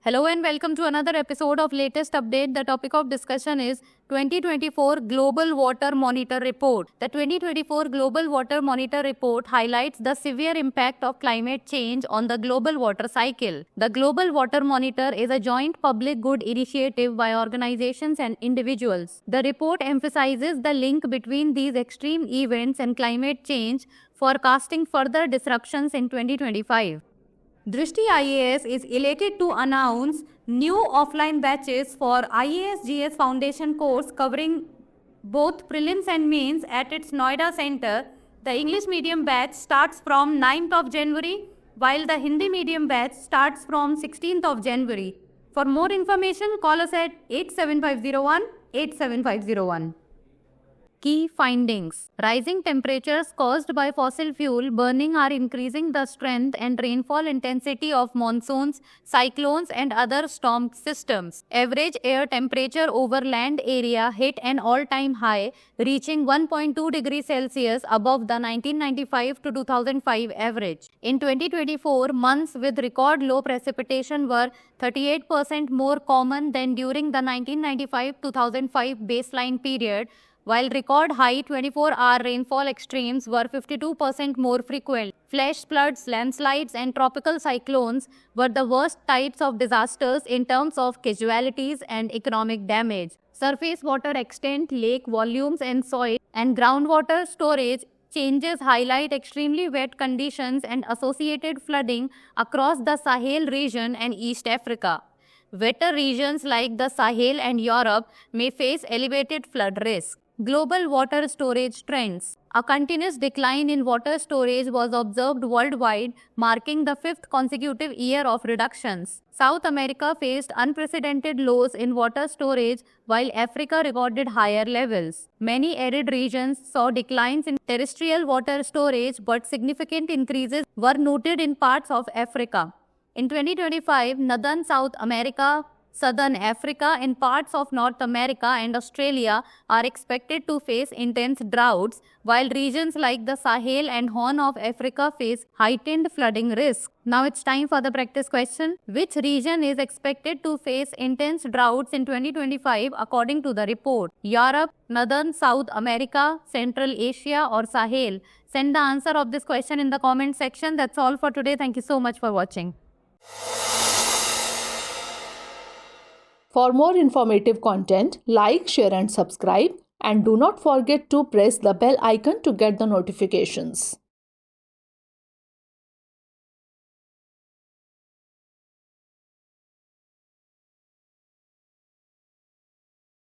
Hello and welcome to another episode of latest update. The topic of discussion is 2024 Global Water Monitor Report. The 2024 Global Water Monitor Report highlights the severe impact of climate change on the global water cycle. The Global Water Monitor is a joint public good initiative by organizations and individuals. The report emphasizes the link between these extreme events and climate change, forecasting further disruptions in 2025. Drishti IAS is elated to announce new offline batches for IAS GS Foundation course covering both prelims and mains at its Noida center. The English medium batch starts from 9th of January, while the Hindi medium batch starts from 16th of January. For more information, call us at 87501 87501. Key findings. Rising temperatures caused by fossil fuel burning are increasing the strength and rainfall intensity of monsoons, cyclones and other storm systems. Average air temperature over land area hit an all-time high, reaching 1.2 degrees Celsius above the 1995 to 2005 average. In 2024, months with record low precipitation were 38% more common than during the 1995-2005 baseline period, while record high 24-hour rainfall extremes were 52% more frequent. Flash floods, landslides and tropical cyclones were the worst types of disasters in terms of casualties and economic damage. Surface water extent, lake volumes and soil and groundwater storage changes highlight extremely wet conditions and associated flooding across the Sahel region and East Africa. Wetter regions like the Sahel and Europe may face elevated flood risk. Global water storage trends. A continuous decline in water storage was observed worldwide, marking the fifth consecutive year of reductions. South America faced unprecedented lows in water storage, while Africa recorded higher levels. Many arid regions saw declines in terrestrial water storage, but significant increases were noted in parts of Africa. In 2025, Northern South America, Southern Africa and parts of North America and Australia are expected to face intense droughts, while regions like the Sahel and Horn of Africa face heightened flooding risk. Now it's time for the practice question. Which region is expected to face intense droughts in 2025 according to the report? Europe, Northern South America, Central Asia or Sahel? Send the answer of this question in the comment section. That's all for today. Thank you so much for watching. For more informative content, like, share and subscribe, and do not forget to press the bell icon to get the notifications.